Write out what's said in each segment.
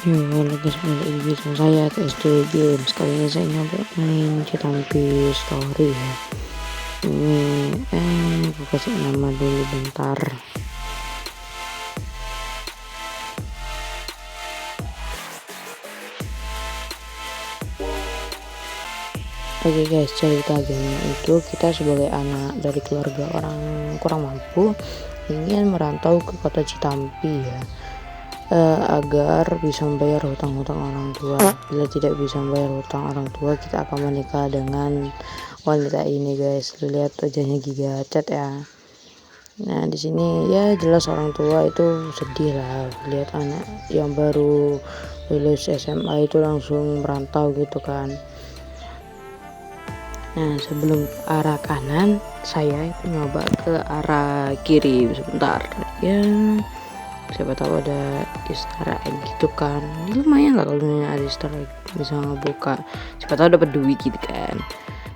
Yo, halo guys, balik lagi sama saya TSD Games. Kali ini saya nyoba main Citampi Story ya. Ini aku kasih nama dulu bentar. Oke guys, ceritanya itu kita sebagai anak dari keluarga orang kurang mampu ingin merantau ke kota Citampi ya. Agar bisa membayar hutang-hutang orang tua. Bila tidak bisa membayar hutang orang tua, kita akan menikah dengan wanita ini guys. Lihat wajahnya giga cat ya. Nah di sini ya jelas orang tua itu sedih lah lihat anak yang baru lulus SMA itu langsung merantau gitu kan. Nah sebelum arah kanan, saya itu nyoba ke arah kiri sebentar ya, siapa tahu ada Easter egg gitu kan. Lumayan lah kalau ada Easter egg, bisa ngebuka, siapa tahu dapat duit gitu kan.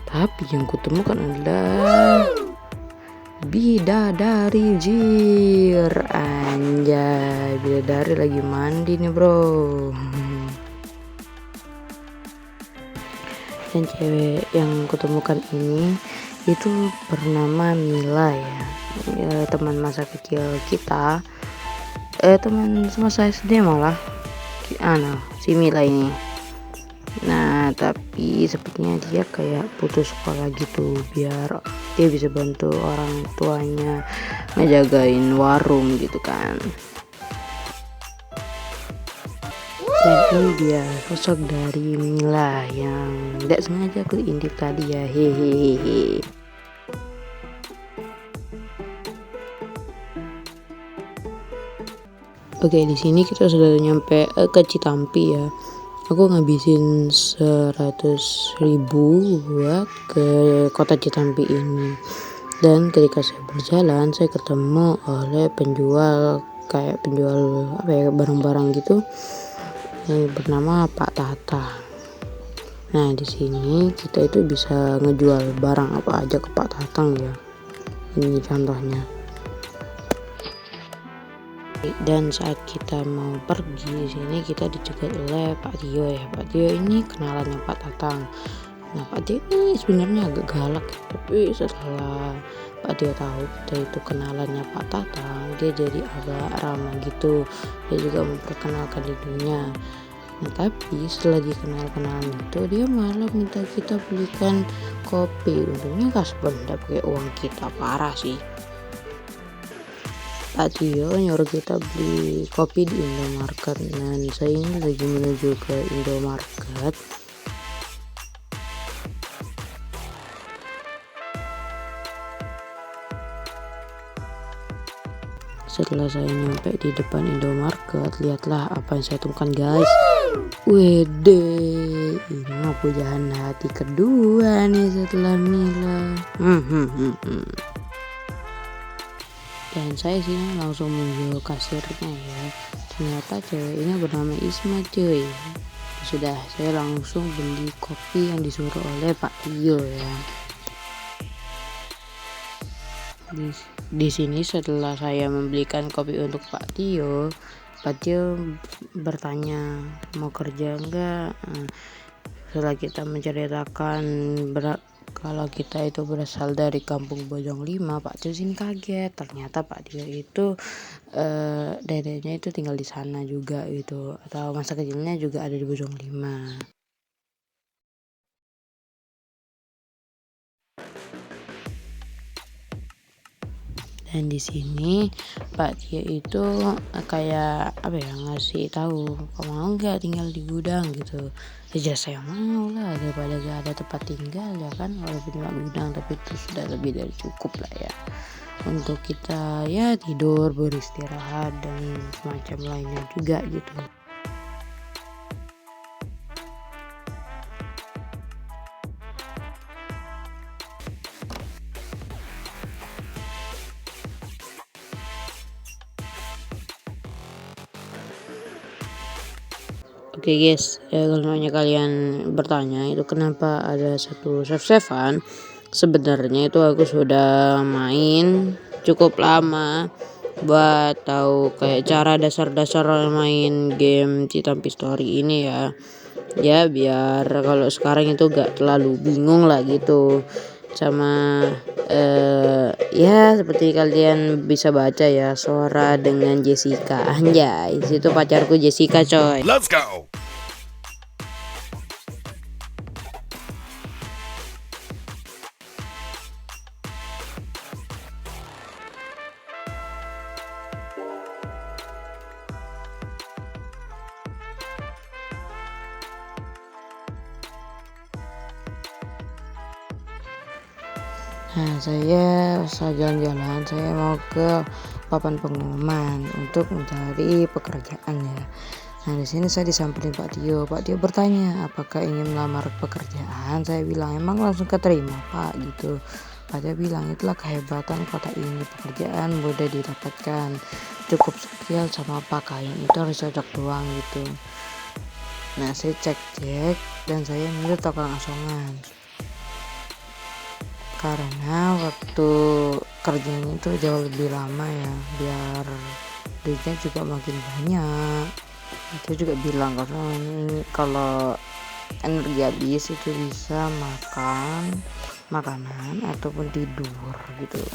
Tapi yang kutemukan adalah bidadari jir, anjay, bidadari lagi mandi nih bro. Dan cewek yang kutemukan ini itu bernama Mila ya, teman masa kecil kita, teman semasa SD malah, nah si Mila ini. Nah tapi sepertinya dia kayak putus sekolah gitu biar dia bisa bantu orang tuanya ngejagain warung gitu kan. Dan ini dia sosok dari Mila yang tidak sengaja aku intip tadi ya, hehehe. Oke, di sini kita sudah nyampe ke Citampi ya. Aku ngabisin 100.000 buat ke kota Citampi ini. Dan ketika saya berjalan, saya ketemu oleh penjual apa ya, barang-barang gitu yang bernama Pak Tata. Nah di sini kita itu bisa ngejual barang apa aja ke Pak Tatang ya. Ini contohnya. Dan saat kita mau pergi di sini kita dicegat oleh Pak Tio ya. Pak Tio ini kenalannya Pak Tatang. Nah Pak Tio ini sebenarnya agak galak, tapi setelah Pak Tio tahu kita itu kenalannya Pak Tatang, dia jadi agak ramah gitu. Dia juga memperkenalkan dirinya. Nah tapi setelah dikenal-kenalan itu dia malah minta kita belikan kopi. Untungnya gak sebentar pakai uang kita, parah sih. Pak Tio nyuruh kita beli kopi di Indomarket. Dan saya ini lagi menuju ke Indomarket. Setelah saya nyampe di depan Indomarket, lihatlah apa yang saya temukan guys. Wede, ini mah pujaan hati kedua nih setelah Mila. Dan saya sini langsung menuju kasirnya ya. Ternyata ceweknya bernama Isma cuy. Sudah, saya langsung beli kopi yang disuruh oleh Pak Tio ya. Di sini setelah saya membelikan kopi untuk Pak Tio bertanya mau kerja enggak. Setelah kita menceritakan kalau kita itu berasal dari kampung Bojong Lima, Pak Tio sini kaget. Ternyata Pak Tio itu dedeknya itu tinggal di sana juga gitu, atau masa kecilnya juga ada di Bojong Lima. Dan di sini Pak Tio itu kayak apa ya, ngasih tahu kamu mau nggak tinggal di gudang gitu. Ya saya mau lah, daripada gak ada tempat tinggal ya kan, walaupun cuma gudang tapi itu sudah lebih dari cukup lah ya untuk kita ya tidur, beristirahat dan semacam lainnya juga gitu. Oke guys, kalau kalian bertanya itu kenapa ada satu save-savean, sebenarnya itu aku sudah main cukup lama buat tahu kayak cara dasar-dasar main game Citampi Story ini ya. Ya biar kalau sekarang itu gak terlalu bingung lah gitu. Sama ya seperti kalian bisa baca ya, Sora dengan Jessica. Anjay, itu pacarku Jessica coy. Let's go. Nah, saya saat jalan-jalan, saya mau ke papan pengumuman untuk mencari pekerjaan ya. Nah, di sini saya disamperin Pak Tio. Pak Tio bertanya, apakah ingin melamar pekerjaan? Saya bilang, emang langsung keterima Pak gitu. Pak Tio bilang, itulah kehebatan kota ini, pekerjaan mudah didapatkan. Cukup skill sama pakaian itu harus cocok doang gitu. Nah, saya cek dan saya milih tukang asongan. Karena waktu kerjanya itu jauh lebih lama ya, biar duitnya juga makin banyak. Itu juga bilang karena ini kalau energi habis itu bisa makan makanan ataupun tidur gitu.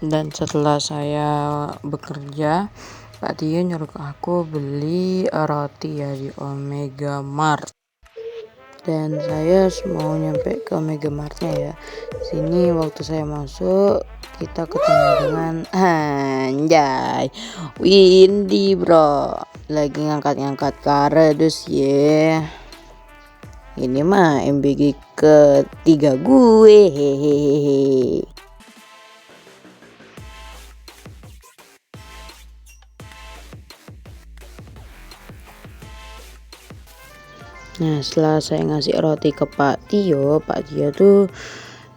Dan setelah saya bekerja, Pak Tio nyuruh aku beli roti ya di Omega Mart. Dan saya mau nyampe ke Omega Martnya ya. Sini waktu saya masuk kita ketemu dengan anjay Windy bro, lagi ngangkat-ngangkat kardus ya. Ini mah MBG ketiga gue hehehe. Nah, setelah saya ngasih roti ke Pak Tio tuh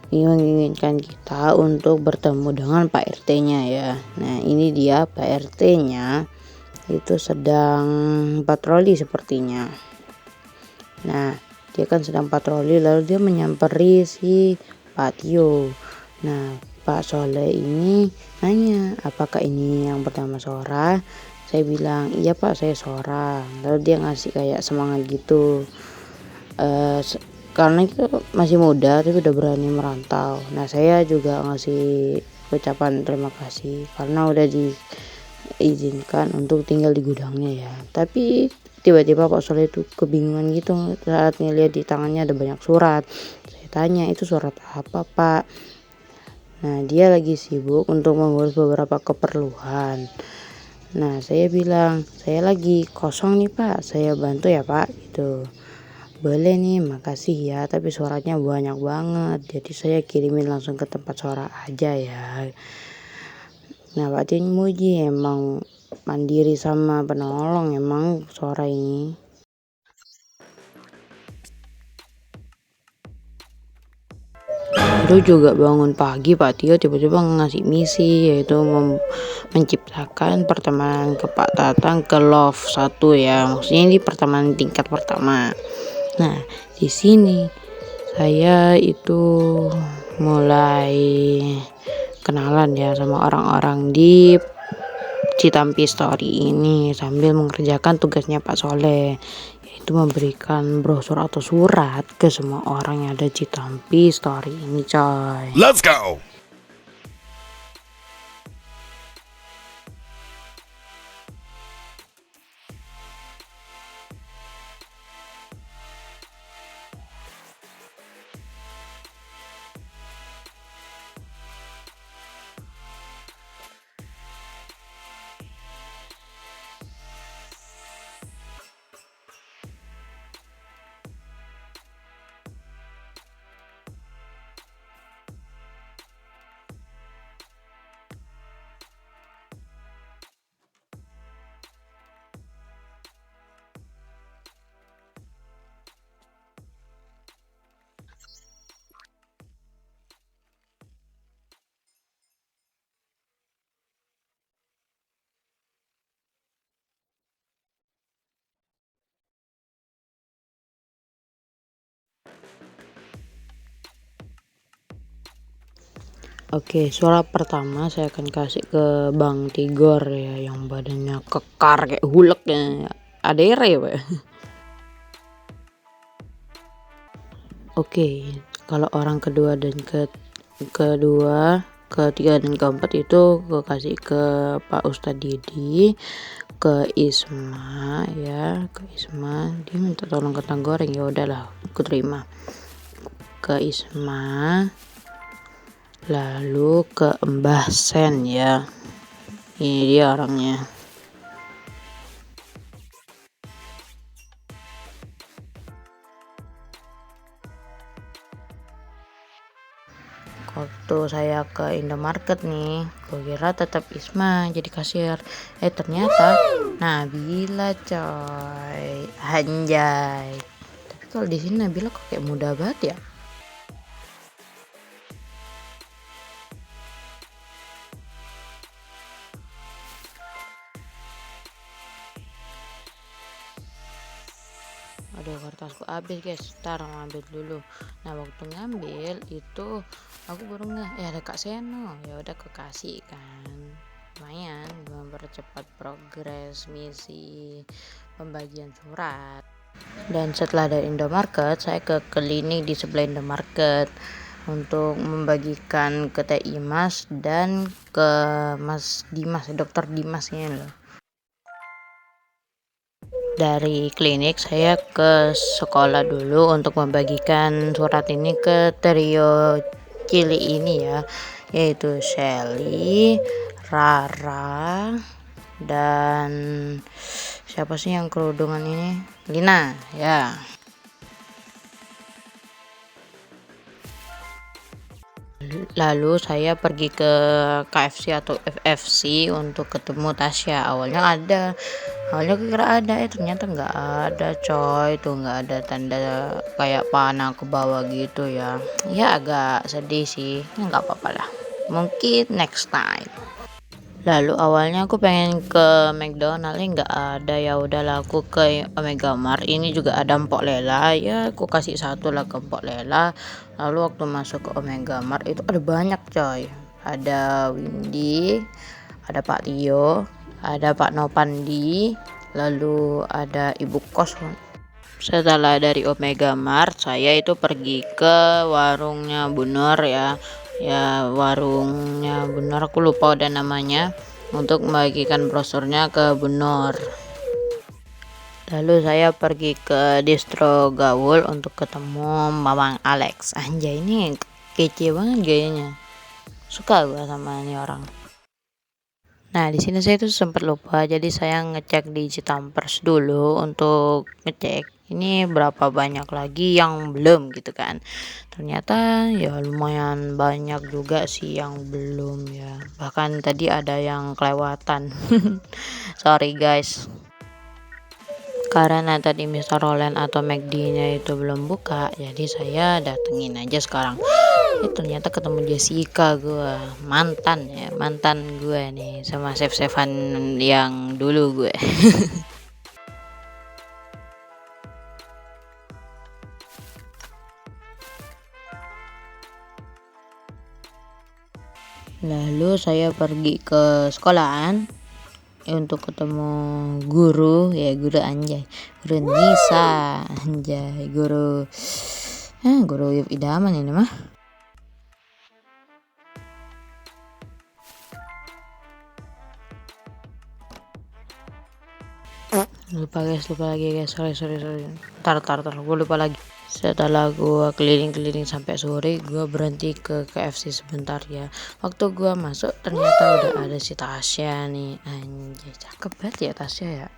menginginkan kita untuk bertemu dengan Pak RT-nya ya. Nah, ini dia Pak RT-nya itu sedang patroli sepertinya. Nah, dia kan sedang patroli lalu dia menyamperin si Pak Tio. Nah, Pak Soleh ini nanya, apakah ini yang pertama Sora? Saya bilang, iya Pak, saya Sora. Lalu dia ngasih kayak semangat gitu. Karena itu masih muda tapi udah berani merantau. Nah, saya juga ngasih ucapan terima kasih karena udah diizinkan untuk tinggal di gudangnya ya. Tapi tiba-tiba Pak Soleh itu kebingungan gitu saat ngeliat di tangannya ada banyak surat. Saya tanya, itu surat apa Pak? Nah, dia lagi sibuk untuk mengurus beberapa keperluan. Nah, saya bilang, saya lagi kosong nih Pak, saya bantu ya Pak gitu. Boleh nih, makasih ya, tapi suratnya banyak banget, jadi saya kirimin langsung ke tempat suara aja ya. Nah, Pak Tin muji emang mandiri sama penolong emang suara ini. Itu juga bangun pagi Pak Tio tiba-tiba ngasih misi, yaitu menciptakan pertemanan ke Pak Tatang ke Love 1 ya. Maksudnya ini pertemanan tingkat pertama. Nah, di sini saya itu mulai kenalan ya sama orang-orang di Citampi Story ini sambil mengerjakan tugasnya Pak Soleh, yaitu memberikan brosur atau surat ke semua orang yang ada Citampi Story ini coy. Let's go. Oke, surat pertama saya akan kasih ke Bang Tigor ya, yang badannya kekar kayak hulek ya. Adere ya, Pak. Oke, kalau orang kedua dan ketiga dan keempat itu gue kasih ke Pak Ustadz Didi, ke Isma ya, ke Isma. Dia minta tolong kentang goreng, ya udahlah, aku terima. Ke Isma, lalu ke Mbah Sen ya. Ini dia orangnya. Waktu saya ke Indomaret nih, gue kira tetap Isma jadi kasir. Ternyata Nabila coy, anjay. Tapi kalau di sini Nabila kok kayak muda banget ya. Aduh, kertasku habis guys, ntar ngambil dulu. Nah, waktu ngambil itu aku baru nggak ada Kak Seno, ya udah kekasih kan, lumayan mempercepat progres misi pembagian surat. Dan setelah dari Indomaret, saya ke klinik di sebelah Indomaret untuk membagikan ke Teh Imas dan ke Mas Dimas, Dokter Dimasnya loh. Dari klinik saya ke sekolah dulu untuk membagikan surat ini ke trio Cili ini ya, yaitu Shelly, Rara, dan siapa sih yang kerudungan ini, Lina ya. Lalu saya pergi ke KFC atau FFC untuk ketemu Tasya. Awalnya kira ada, ternyata nggak ada coy, tuh nggak ada tanda kayak panah ke bawah gitu ya. Ya agak sedih sih, nggak apa-apa lah, mungkin next time. Lalu awalnya aku pengen ke McDonald, nggak ada, ya udahlah aku ke Omega Mart. Ini juga ada Mpok Lela, ya aku kasih satu lah ke Mpok Lela. Lalu waktu masuk ke Omega Mart itu ada banyak coy, ada Windy, ada Pak Tio, ada Pak Nopandi, lalu ada Ibu Kos. Setelah dari Omega Mart, saya itu pergi ke warungnya Bu Nur ya. Ya, warungnya Bu Nur, aku lupa udah namanya, untuk membagikan brosurnya ke Bu Nur. Lalu saya pergi ke Distro Gaul untuk ketemu Mamang Alex. Anjay, ini kece banget gayanya. Suka gue sama ini orang. Nah, di sini saya tuh sempat lupa, jadi saya ngecek di Citampers dulu untuk ngecek ini berapa banyak lagi yang belum gitu kan. Ternyata ya lumayan banyak juga sih yang belum ya. Bahkan tadi ada yang kelewatan. Sorry guys. Karena tadi Mr. Roland atau McD-nya itu belum buka, jadi saya datengin aja sekarang. Ternyata ketemu Jessica, gue mantan gue nih, sama chef-chefan yang dulu gue. Lalu saya pergi ke sekolahan untuk ketemu guru anjay, guru Nisa, anjay, guru idaman ini mah. lupa lagi guys, sorry, tar gue lupa lagi. Setelah gue keliling-keliling sampai sore, gue berhenti ke KFC sebentar ya. Waktu gue masuk ternyata udah ada si Tasya nih, anjay cakep banget ya Tasya ya.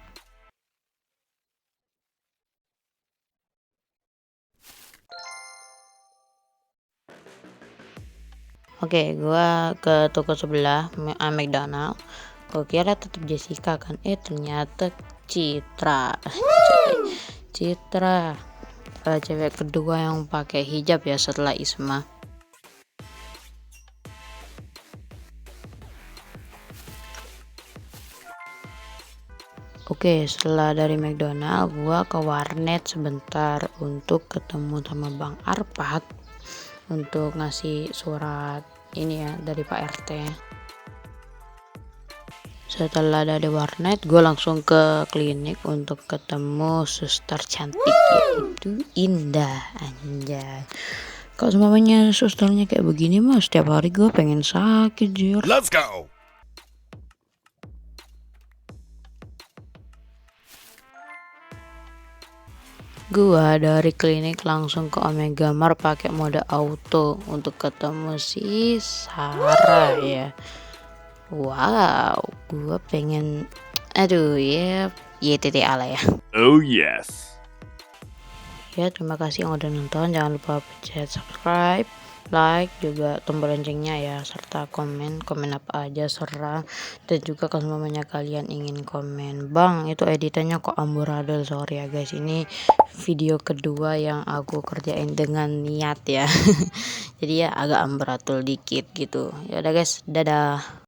Oke, gue ke toko sebelah McDonald. Gue kira tetap Jessica kan, ternyata Citra. Citra, cewek kedua yang pakai hijab ya setelah Isma. Oke, setelah dari McDonald, gua ke warnet sebentar untuk ketemu sama Bang Arpat untuk ngasih surat ini ya dari Pak RT. Setelah dari warnet, gue langsung ke klinik untuk ketemu suster cantik, yaitu Indah. Anjay, kalau semuanya susternya kayak begini mah setiap hari gue pengen sakit jir. Let's go. Gua dari klinik langsung ke Omega Mart pakai mode auto untuk ketemu si Sarah ya. Wow, gua pengen, aduh ya, YTTA lah ya. Oh yes. Ya, terima kasih yang udah nonton. Jangan lupa pencet subscribe, like, juga tombol loncengnya ya, serta komen apa aja serang. Dan juga kalau semuanya kalian ingin komen, bang itu editannya kok amburadul, sorry ya guys, ini video kedua yang aku kerjain dengan niat ya. Jadi ya agak amburadul dikit gitu. Ya udah guys, dadah.